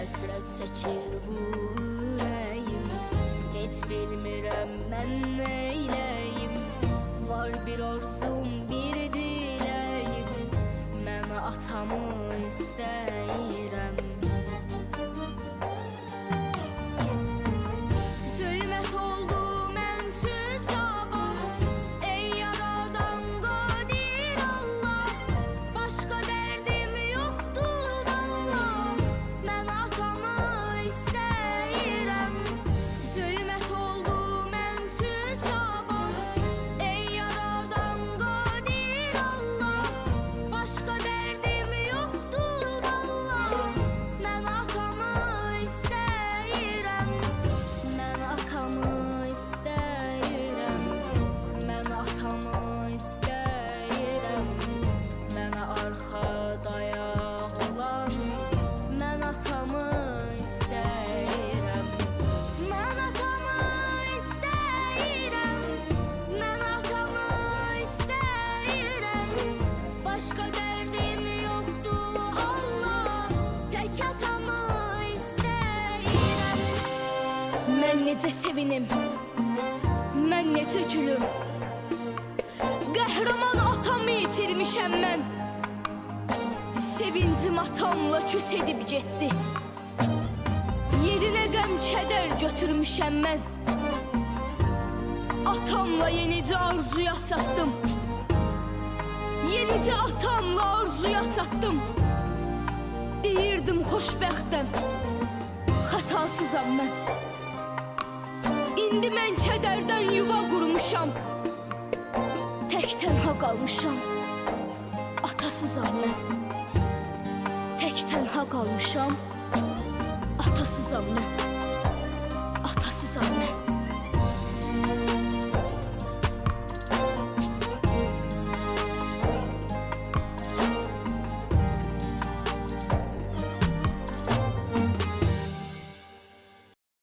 həsrət çəkir bu ürəyim. Heç bilmirəm mən neyləyim. Var bir arzum, bir diləyim. Mən atamı istəyirəm. Zülmət oldu mən üçün sabah. Ey yaradan qadir Allah. Başqa dərdim yoxdur vallah. Mən atamı istəyirəm. Zülmət oldu mən üçün sabah. Ey yaradan qadir Allah. Başqa dərdim yoxdur vallah. Mən atamı istəyirəm. Mən atamı istəyirəm. Mən atamı istəyirəm. Mənə arxa dayaq olan. Mən atamı istəyirəm. Mən atamı istəyirəm. Mən atamı istəyirəm. Başqa dərdim yoxdur Allah. Tək atamı istəyirəm. Mən necə sevinim, mən necə gülüm. Qəhrəman atamı itirmişəm mən. Sevincim atamla köç edib getdi. Yerinə qəm kədər götürmüşəm mən. Atamla yenicə arzuya çatdım. Yenicə atamla arzuya çatdım. Deyirdim xoşbəxtəm, xətasızam mən. İndi mən kədərdən yuva qurmuşam. Tək tənha qalmışam, atasızam mən. Tək tənha qalmışam,